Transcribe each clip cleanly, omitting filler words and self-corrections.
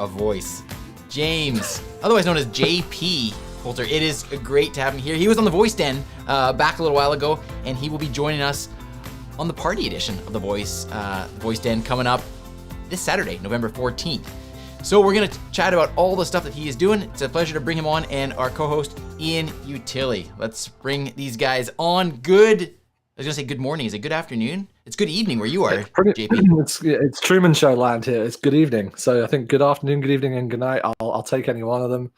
of Voice, James, otherwise known as JP Poulter. It is great to have him here. He was on the Voice Den back a little while ago, and he will be joining us on the party edition of the Voice Den coming up this Saturday, November 14th. So we're going to chat about all the stuff that he is doing. It's a pleasure to bring him on, and our co-host, Ian Utile. Let's bring these guys on. I was going to say good morning. Is it good afternoon? It's good evening where you are, JP. It's Truman Show land here. It's good evening. So I think good afternoon, good evening, and good night. I'll take any one of them.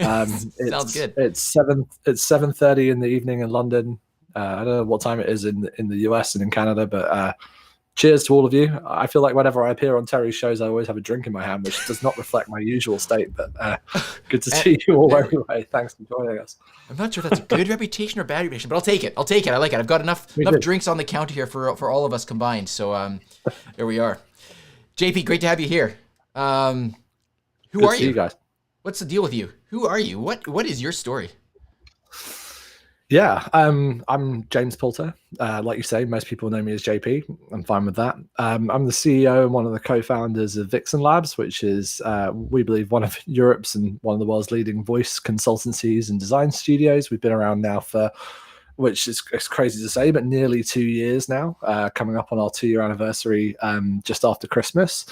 Sounds good. It's 7:30 in the evening in London. I don't know what time it is in the US and in Canada, but cheers to all of you. I feel like whenever I appear on Teri's shows, I always have a drink in my hand, which does not reflect my usual state, but good to see you all anyway. Thanks for joining us. I'm not sure if that's a good reputation or bad reputation, but I'll take it. I like it. I've got enough drinks on the counter here for all of us combined. So there we are. JP, great to have you here. Who are you? You guys. What's the deal with you? Who are you? What is your story? Yeah, I'm James Poulter. Like you say, most people know me as JP. I'm fine with that. I'm the CEO and one of the co-founders of Vixen Labs, which is, we believe, one of Europe's and one of the world's leading voice consultancies and design studios. We've been around now for, which is it's crazy to say, but nearly 2 years now, coming up on our 2-year anniversary just after Christmas.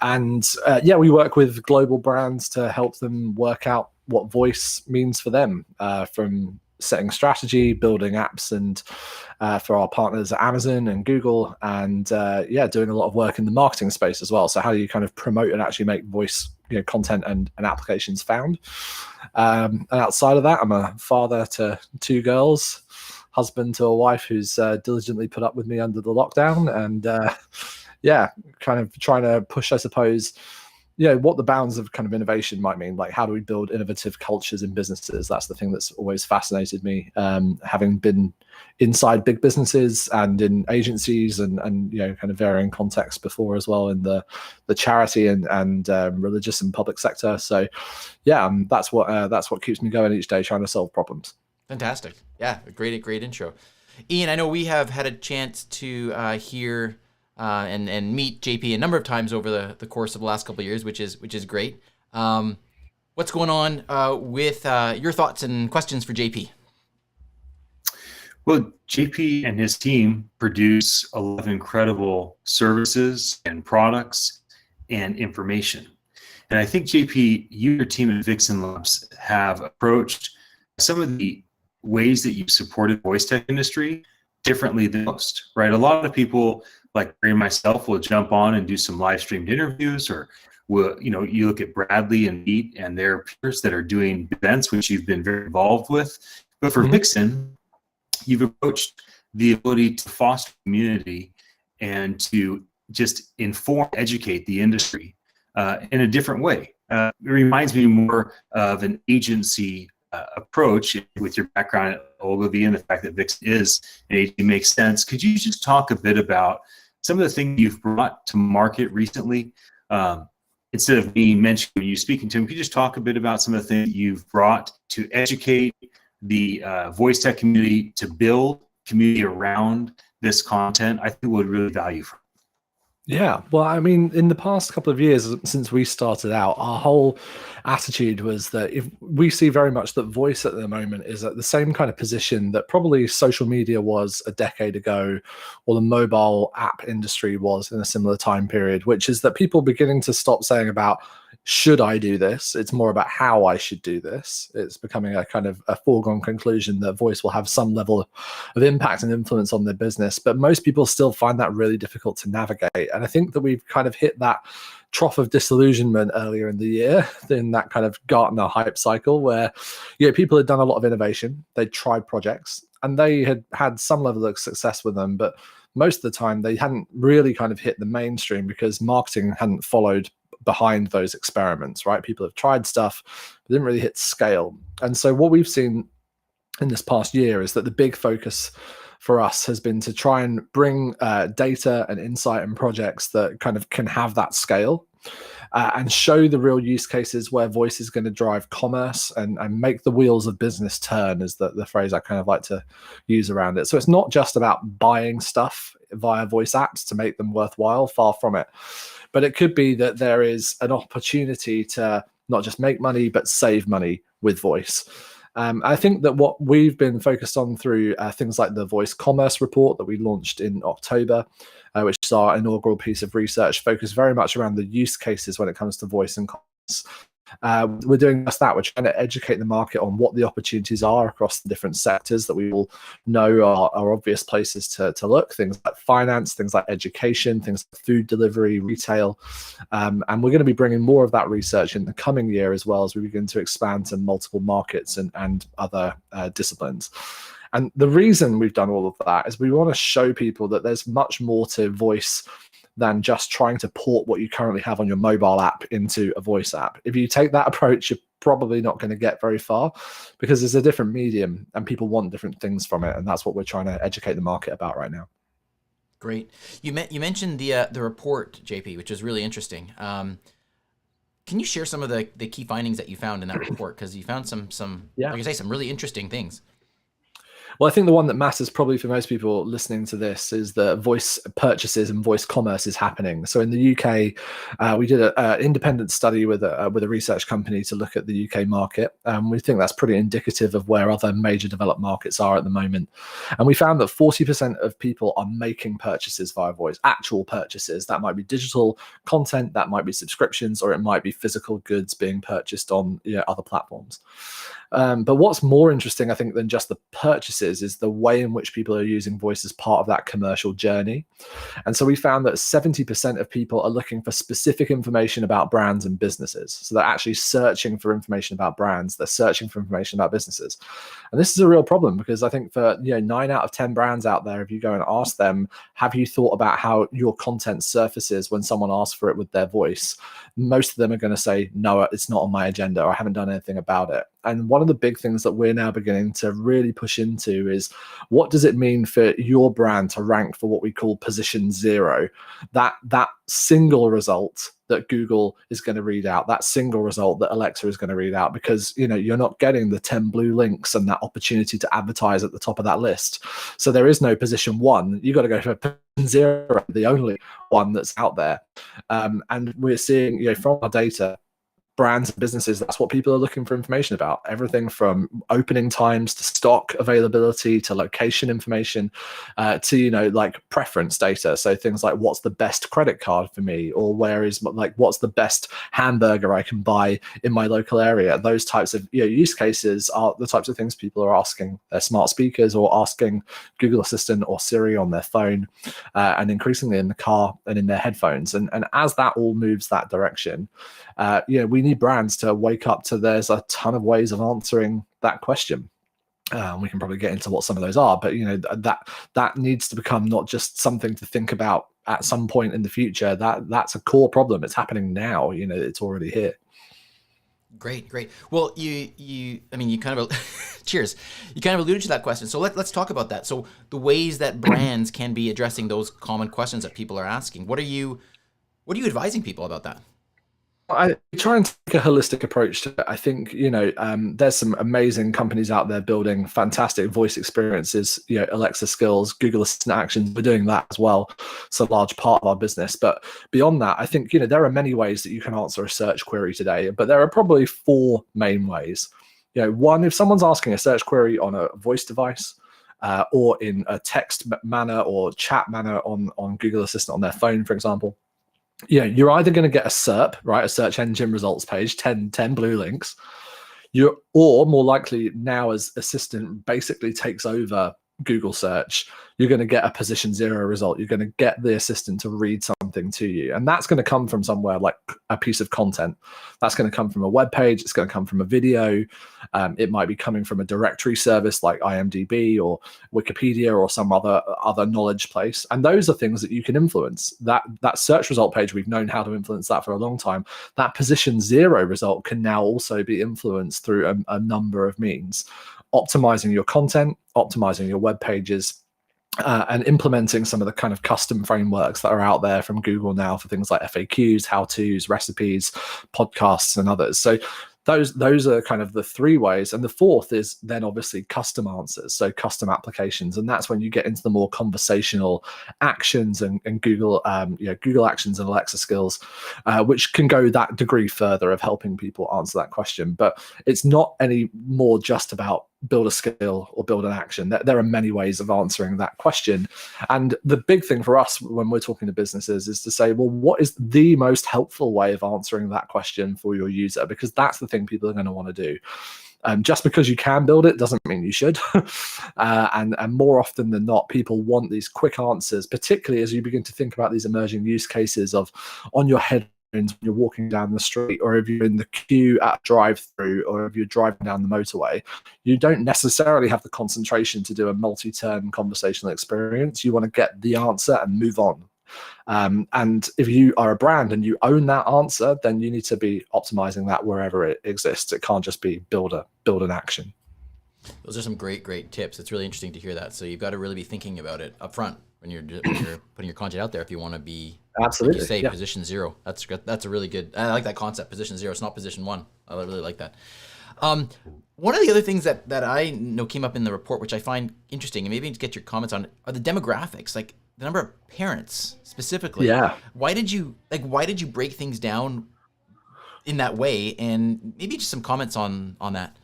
And we work with global brands to help them work out what voice means for them, from setting strategy, building apps, and for our partners at Amazon and Google, and doing a lot of work in the marketing space as well. So how do you kind of promote and actually make voice content and applications found? And outside of that, I'm a father to 2 girls, husband to a wife who's diligently put up with me under the lockdown, and kind of trying to push, I suppose, what the bounds of kind of innovation might mean. Like, how do we build innovative cultures in businesses? That's the thing that's always fascinated me, having been inside big businesses and in agencies and kind of varying contexts before as well in the charity and religious and public sector. So that's what keeps me going each day, trying to solve problems. Fantastic. Yeah, a great intro. Ian, I know we have had a chance to hear and meet JP a number of times over the course of the last couple of years, which is great. What's going on with your thoughts and questions for JP? Well, JP and his team produce a lot of incredible services and products and information. And I think, JP, you and your team at Vixen Labs have approached some of the ways that you've supported voice tech industry differently than most, right? A lot of people, like Teri and myself, will jump on and do some live streamed interviews, or you look at Bradley and Pete and their peers that are doing events, which you've been very involved with. But for Vixen, you've approached the ability to foster community and to just inform, educate the industry in a different way. It reminds me more of an agency approach. With your background at Ogilvy and the fact that Vixen is an agency makes sense. Could you just talk a bit about some of the things you've brought to market recently? Instead of me mentioning when you're speaking to him, could you just talk a bit about some of the things you've brought to educate the voice tech community, to build community around this content? I think would really value from. Yeah, well, I mean, in the past couple of years since we started out, our whole attitude was that if we see very much that voice at the moment is at the same kind of position that probably social media was a decade ago, or the mobile app industry was in a similar time period, which is that people beginning to stop saying about, should I do this? It's more about how I should do this. It's becoming a kind of a foregone conclusion that voice will have some level of impact and influence on their business. But most people still find that really difficult to navigate. And I think that we've kind of hit that trough of disillusionment earlier in the year, in that kind of Gartner hype cycle where people had done a lot of innovation. They'd tried projects and they had had some level of success with them. But most of the time they hadn't really kind of hit the mainstream because marketing hadn't followed behind those experiments, right? People have tried stuff, but didn't really hit scale. And so what we've seen in this past year is that the big focus for us has been to try and bring data and insight and projects that kind of can have that scale. and show the real use cases where voice is going to drive commerce and make the wheels of business turn, is the phrase I kind of like to use around it. So it's not just about buying stuff via voice apps to make them worthwhile, far from it. But it could be that there is an opportunity to not just make money, but save money with voice. I think that what we've been focused on through things like the Voice Commerce Report that we launched in October, which is our inaugural piece of research, focused very much around the use cases when it comes to voice and commerce. We're doing just that. We're trying to educate the market on what the opportunities are across the different sectors that we all know are obvious places to look. Things like finance, things like education, things like food delivery, retail. And we're going to be bringing more of that research in the coming year, as well as we begin to expand to multiple markets and other disciplines. And the reason we've done all of that is we want to show people that there's much more to voice than just trying to port what you currently have on your mobile app into a voice app. If you take that approach, you're probably not going to get very far, because it's a different medium and people want different things from it. And that's what we're trying to educate the market about right now. Great. You mentioned the report, JP, which is really interesting. Can you share some of the key findings that you found in that report? Because you found some like you say, some really interesting things. Well, I think the one that matters probably for most people listening to this is that voice purchases and voice commerce is happening. So in the UK, we did an independent study with a research company to look at the UK market. We think that's pretty indicative of where other major developed markets are at the moment. And we found that 40% of people are making purchases via voice, actual purchases. That might be digital content, that might be subscriptions, or it might be physical goods being purchased on other platforms. But what's more interesting, I think, than just the purchases is the way in which people are using voice as part of that commercial journey. And so we found that 70% of people are looking for specific information about brands and businesses. So they're actually searching for information about brands. They're searching for information about businesses. And this is a real problem, because I think for 9 out of 10 brands out there, if you go and ask them, have you thought about how your content surfaces when someone asks for it with their voice? Most of them are going to say, no, it's not on my agenda, or I haven't done anything about it. And one of the big things that we're now beginning to really push into is, what does it mean for your brand to rank for what we call position 0? That single result that Google is going to read out, that single result that Alexa is going to read out, because you're not getting the 10 blue links and that opportunity to advertise at the top of that list. So there is no position 1. You got to go for position 0, the only one that's out there. And we're seeing, from our data, brands and businesses, that's what people are looking for information about. Everything from opening times to stock availability to location information, to like preference data. So things like, what's the best credit card for me, or what's the best hamburger I can buy in my local area. Those types of use cases are the types of things people are asking their smart speakers, or asking Google Assistant or Siri on their phone, and increasingly in the car and in their headphones. And as that all moves that direction, we need brands to wake up to there's a ton of ways of answering that question. We can probably get into what some of those are, but that needs to become not just something to think about at some point in the future. That's a core problem. It's happening now. It's already here. Great. Well, you kind of cheers. You kind of alluded to that question. So let's talk about that. So the ways that brands can be addressing those common questions that people are asking. What are you advising people about that? I try and take a holistic approach to it. I think, there's some amazing companies out there building fantastic voice experiences, Alexa skills, Google Assistant actions. We're doing that as well. It's a large part of our business. But beyond that, I think, there are many ways that you can answer a search query today, but there are probably 4 main ways. One, if someone's asking a search query on a voice device, or in a text manner or chat manner on Google Assistant on their phone, for example, you're either going to get a SERP, right, a search engine results page, 10 blue links, or more likely now, as Assistant basically takes over Google search, you're going to get a position 0 result. You're going to get the Assistant to read something to you. And that's going to come from somewhere like a piece of content. That's going to come from a web page. It's going to come from a video. It might be coming from a directory service like IMDb or Wikipedia or some other knowledge place. And those are things that you can influence. That search result page, we've known how to influence that for a long time. That position 0 result can now also be influenced through a number of means. Optimizing your content, optimizing your web pages, and implementing some of the kind of custom frameworks that are out there from Google now for things like FAQs, how-tos, recipes, podcasts, and others. So those are kind of the three ways. And the fourth is then obviously custom answers, so custom applications. And that's when you get into the more conversational actions and Google, Google Actions and Alexa skills, which can go that degree further of helping people answer that question. But it's not any more just about build a skill or build an action. There are many ways of answering that question. And the big thing for us when we're talking to businesses is to say, well, what is the most helpful way of answering that question for your user? Because that's the thing people are going to want to do. Just because you can build it doesn't mean you should. And more often than not, people want these quick answers, particularly as you begin to think about these emerging use cases of on your head when you're walking down the street, or if you're in the queue at a drive-through, or if you're driving down the motorway. You don't necessarily have the concentration to do a multi-turn conversational experience. You want to get the answer and move on. And if you are a brand and you own that answer, then you need to be optimizing that wherever it exists. It can't just be build an action. Those are some great tips. It's really interesting to hear that. So you've got to really be thinking about it up front when you're putting your content out there if you want to be, absolutely, like you say, position zero. That's a really good, I like that concept, position zero. It's not position one. I really like that. One of the other things that I know came up in the report, which I find interesting, and maybe to get your comments on, are the demographics, like the number of parents specifically. Yeah. Why did you break things down in that way? And maybe just some comments on that.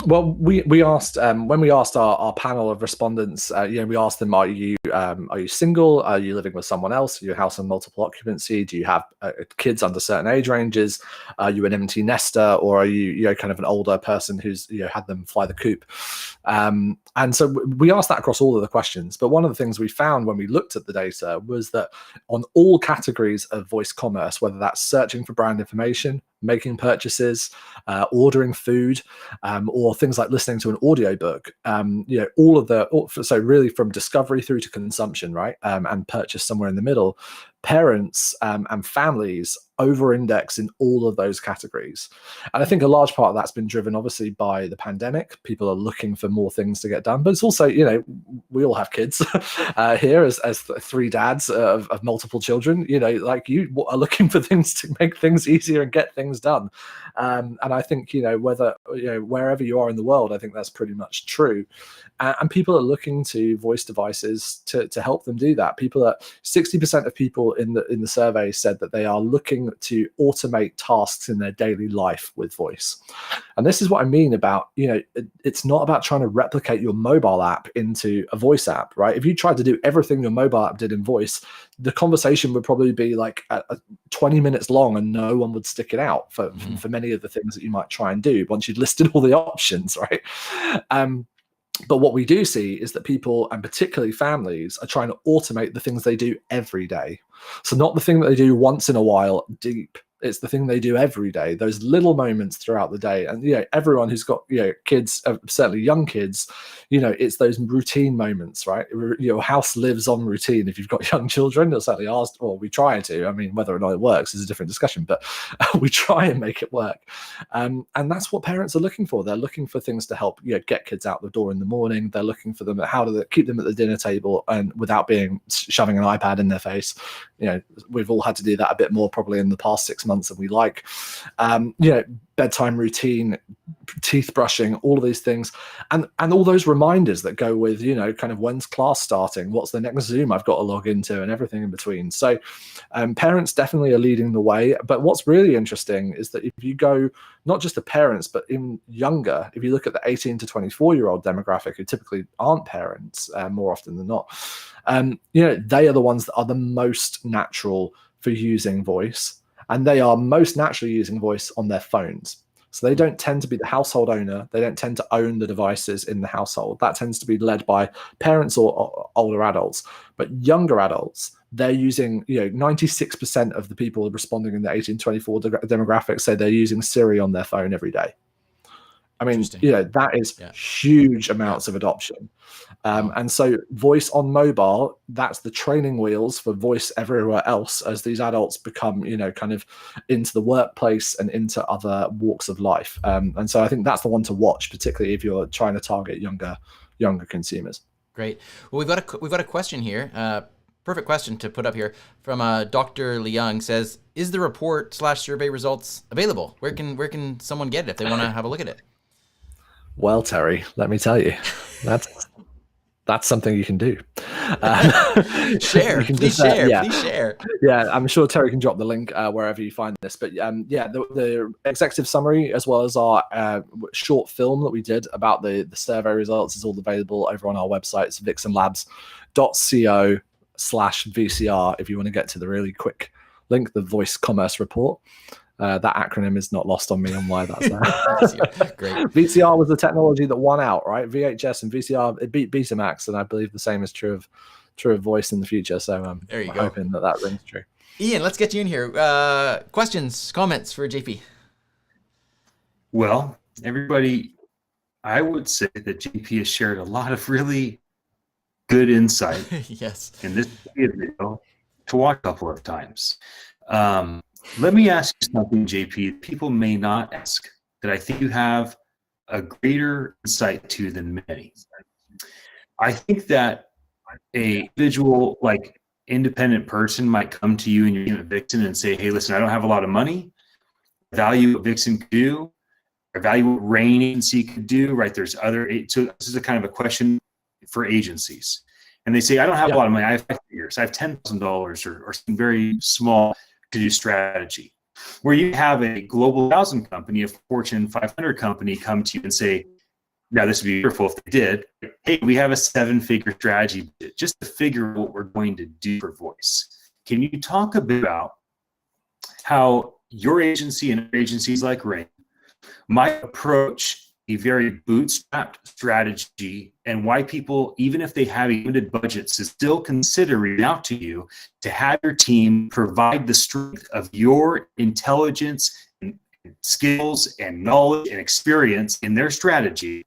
Well, we asked when we asked our panel of respondents, we asked them, are you single? Are you living with someone else? Are you a house on multiple occupancy? Do you have kids under certain age ranges? Are you an empty nester, or are you kind of an older person who's had them fly the coop? And so we asked that across all of the questions. But one of the things we found when we looked at the data was that on all categories of voice commerce, whether that's searching for brand information, making purchases, ordering food, or things like listening to an audiobook, all of so really from discovery through to consumption, right? And purchase somewhere in the middle, parents and families over-index in all of those categories. And I think a large part of that's been driven obviously by the pandemic. People are looking for more things to get done, but it's also, we all have kids here as three dads of multiple children, like you are looking for things to make things easier and get things done. And I think, wherever you are in the world, I think that's pretty much true. And people are looking to voice devices to help them do that. 60% of people in the survey said that they are looking to automate tasks in their daily life with voice. And this is what I mean about, it's not about trying to replicate your mobile app into a voice app, right? If you tried to do everything your mobile app did in voice, the conversation would probably be like 20 minutes long and no one would stick it out for many of the things that you might try and do once you'd listed all the options, right? But what we do see is that people, and particularly families, are trying to automate the things they do every day. So not the thing that they do once in a while deep. It's the thing they do every day, those little moments throughout the day. And, everyone who's got, kids, certainly young kids, it's those routine moments, right? Your house lives on routine. If you've got young children, it's certainly ours, or we try to. I mean, whether or not it works is a different discussion, but we try and make it work. And that's what parents are looking for. They're looking for things to help, get kids out the door in the morning. They're looking for them at how to keep them at the dinner table and without shoving an iPad in their face. We've all had to do that a bit more probably in the past 6 months than we like. Bedtime routine, teeth brushing, all of these things, and all those reminders that go with, kind of when's class starting, what's the next Zoom I've got to log into, and everything in between. So parents definitely are leading the way. But what's really interesting is that if you go not just the parents, but in younger, if you look at the 18 to 24-year-old demographic, who typically aren't parents more often than not, they are the ones that are the most natural for using voice. And they are most naturally using voice on their phones. So they don't tend to be the household owner. They don't tend to own the devices in the household. That tends to be led by parents or older adults. But younger adults, they're using, 96% of the people responding in the 18-24 demographic say they're using Siri on their phone every day. I mean, that is huge amounts of adoption. And so voice on mobile, that's the training wheels for voice everywhere else as these adults become, kind of into the workplace and into other walks of life. And so I think that's the one to watch, particularly if you're trying to target younger consumers. Great. Well, we've got a question here. Perfect question to put up here from Dr. Leung. Says, is the report / survey results available? Where can someone get it if they want to have a look at it? Well, Teri, let me tell you, that's something you can do. Share, please share. Yeah, I'm sure Teri can drop the link wherever you find this. But the executive summary, as well as our short film that we did about the survey results, is all available over on our website. It's vixenlabs.co/VCR if you want to get to the really quick link, the Voice Commerce Report. That acronym is not lost on me on why that's there. Great. VCR was the technology that won out, right? VHS and VCR, it beat Betamax, and I believe the same is true of voice in the future. So there you I'm go. hoping that rings true. Ian, let's get you in here. Questions, comments for JP? Well, everybody, I would say that JP has shared a lot of really good insight Yes. in this video to watch a couple of times. Let me ask you something, JP, people may not ask, that I think you have a greater insight to than many. I think that a individual, like independent person, might come to you and your team at Vixen and say, hey, listen, I don't have a lot of money. I value what Vixen could do. I value what Rain Agency could do, right? There's other, so this is a kind of a question for agencies. And they say, I don't have a lot of money. I have 5 figures. I have $10,000 or something very small to do strategy. Where you have a global 1,000 company, a Fortune 500 company come to you and say, now this would be wonderful if they did, hey, we have a 7-figure strategy just to figure out what we're going to do for voice. Can you talk a bit about how your agency and agencies like Rain might approach a very bootstrapped strategy, and why people, even if they have limited budgets, is still consider reaching out to you to have your team provide the strength of your intelligence and skills and knowledge and experience in their strategy,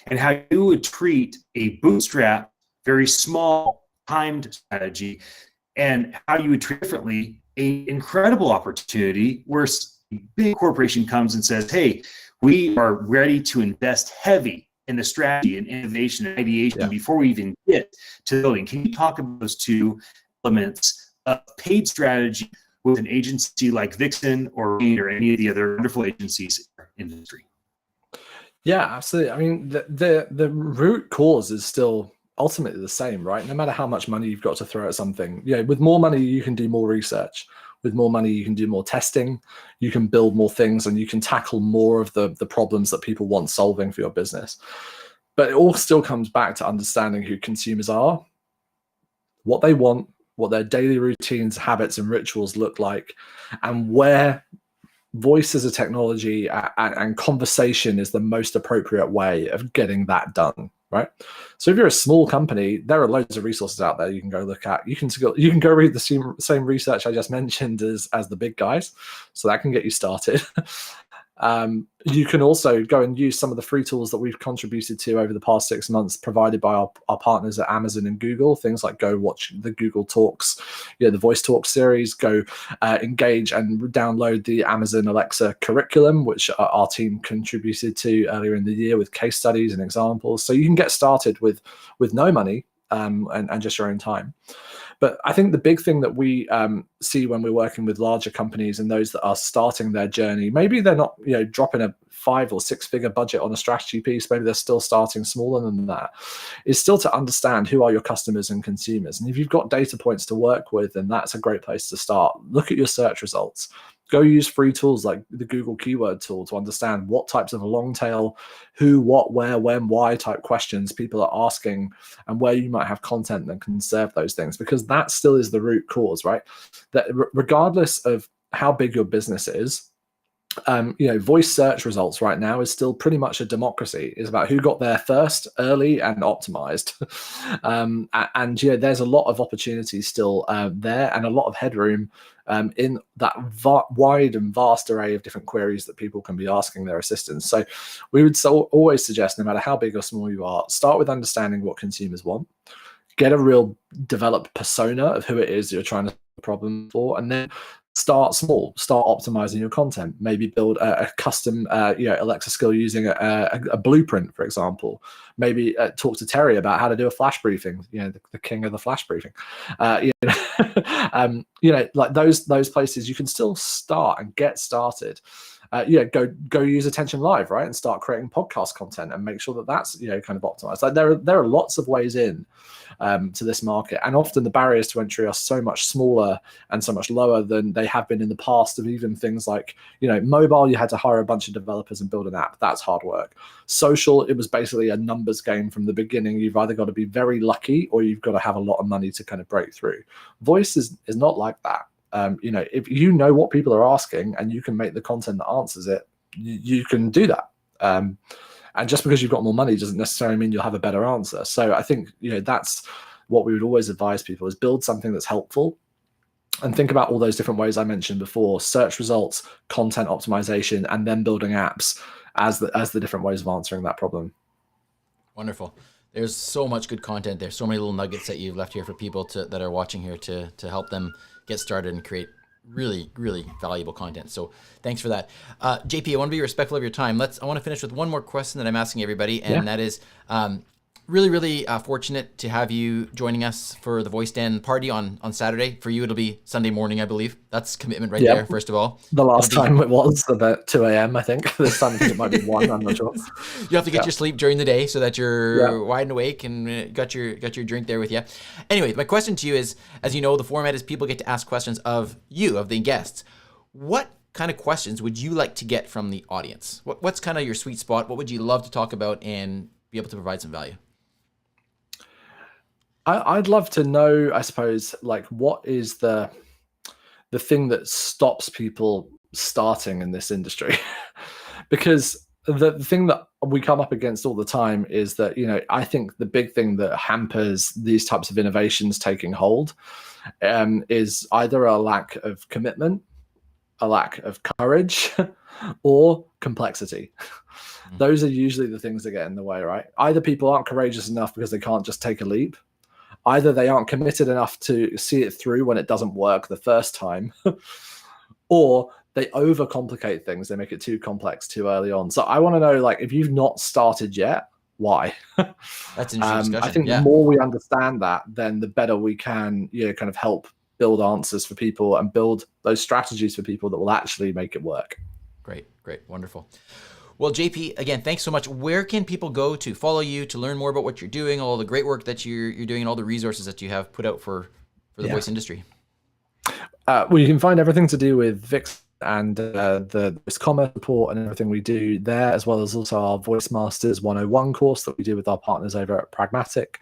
and how you would treat a bootstrap, very small timed strategy, and how you would treat differently an incredible opportunity where a big corporation comes and says, hey, we are ready to invest heavy in the strategy and innovation and ideation before we even get to building. Can you talk about those two elements of paid strategy with an agency like Vixen or any of the other wonderful agencies in the industry? Yeah, absolutely. I mean, the root cause is still ultimately the same, right? No matter how much money you've got to throw at something, with more money, you can do more research. With more money, you can do more testing, you can build more things, and you can tackle more of the problems that people want solving for your business. But it all still comes back to understanding who consumers are, what they want, what their daily routines, habits, and rituals look like, and where voice as a technology and conversation is the most appropriate way of getting that done, right? So if you're a small company, there are loads of resources out there you can go look at. You can go read the same research I just mentioned as the big guys, so that can get you started. You can also go and use some of the free tools that we've contributed to over the past 6 months, provided by our partners at Amazon and Google. Things like go watch the Google Talks, the Voice Talk series, go engage and download the Amazon Alexa curriculum, which our team contributed to earlier in the year with case studies and examples. So you can get started with no money and just your own time. But I think the big thing that we see when we're working with larger companies and those that are starting their journey, maybe they're not dropping a 5 or 6 figure budget on a strategy piece, maybe they're still starting smaller than that, is still to understand who are your customers and consumers. And if you've got data points to work with, then that's a great place to start. Look at your search results. Go use free tools like the Google Keyword tool to understand what types of long tail, who, what, where, when, why type questions people are asking, and where you might have content that can serve those things, because that still is the root cause, right? That regardless of how big your business is, voice search results right now is still pretty much a democracy. It's about who got there first, early, and optimized. There's a lot of opportunity still there, and a lot of headroom in that wide and vast array of different queries that people can be asking their assistants. So we would always suggest, no matter how big or small you are, start with understanding what consumers want, get a real developed persona of who it is you're trying to solve the problem for, and then Start small, start optimizing your content, maybe build a custom Alexa skill using a blueprint, for example. Maybe talk to Teri about how to do a flash briefing, the king of the flash briefing. Like those places you can still start and get started. Go use Attention Live, right, and start creating podcast content and make sure that that's kind of optimized. Like there are lots of ways in to this market, and often the barriers to entry are so much smaller and so much lower than they have been in the past. Of even things like mobile, you had to hire a bunch of developers and build an app. That's hard work. Social, it was basically a numbers game from the beginning. You've either got to be very lucky or you've got to have a lot of money to kind of break through. Voice is not like that. If you know what people are asking and you can make the content that answers it, you can do that. And just because you've got more money doesn't necessarily mean you'll have a better answer. So I think that's what we would always advise people, is build something that's helpful and think about all those different ways I mentioned before: search results, content optimization, and then building apps as the different ways of answering that problem. Wonderful. There's so much good content. There's so many little nuggets that you've left here for people that are watching here to help them get started and create really, really valuable content. So thanks for that. JP, I want to be respectful of your time. I want to finish with one more question that I'm asking everybody, and that is, really, really fortunate to have you joining us for the Voice Den party on Saturday. For you, it'll be Sunday morning, I believe. That's commitment right there, first of all. The last time it was about 2 a.m., I think. This time I think it might be 1, I'm not sure. You have to get your sleep during the day so that you're wide and awake and got your drink there with you. Anyway, my question to you is, as you know, the format is people get to ask questions of you, of the guests. What kind of questions would you like to get from the audience? What's kind of your sweet spot? What would you love to talk about and be able to provide some value? I'd love to know, I suppose, like, what is the thing that stops people starting in this industry? Because the thing that we come up against all the time is that, I think the big thing that hampers these types of innovations taking hold is either a lack of commitment, a lack of courage, or complexity. Those are usually the things that get in the way, right? Either people aren't courageous enough because they can't just take a leap. Either they aren't committed enough to see it through when it doesn't work the first time, or they overcomplicate things. They make it too complex too early on. So I want to know, like, if you've not started yet, why? That's an interesting discussion. I think the more we understand that, then the better we can, kind of help build answers for people and build those strategies for people that will actually make it work. Great. Wonderful. Well, JP, again, thanks so much. Where can people go to follow you, to learn more about what you're doing, all the great work that you're doing, and all the resources that you have put out for the voice industry? Well, you can find everything to do with Vix and the voice commerce support and everything we do there, as well as also our Voice Masters 101 course that we do with our partners over at Pragmatic,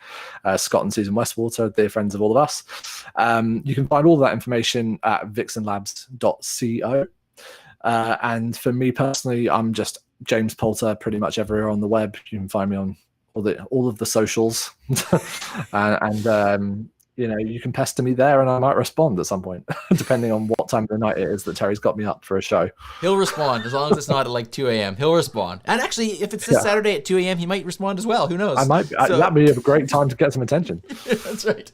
Scott and Susan Westwater, dear friends of all of us. You can find all that information at vixenlabs.co. And for me personally, I'm just James Poulter pretty much everywhere on the web. You can find me on all of the socials, and you can pester me there, and I might respond at some point, depending on what time of the night it is that Teri's got me up for a show. He'll respond as long as it's not at like 2 a.m. He'll respond, and actually, if it's this Saturday at 2 a.m., he might respond as well. Who knows? I might. So, that'd be a great time to get some attention. That's right.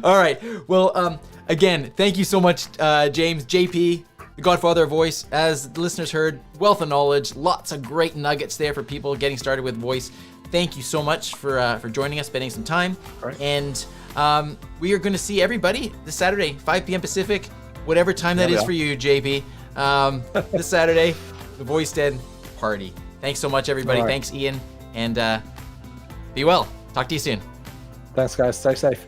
All right. Well, again, thank you so much, James, JP. The Godfather of Voice. As the listeners heard, wealth of knowledge, lots of great nuggets there for people getting started with voice. Thank you so much for joining us, spending some time. Right. And we are going to see everybody this Saturday, 5 p.m. Pacific, whatever time that is for you, JP. This Saturday, the Voice Den party. Thanks so much, everybody. Right. Thanks, Ian. And be well. Talk to you soon. Thanks, guys. Stay safe.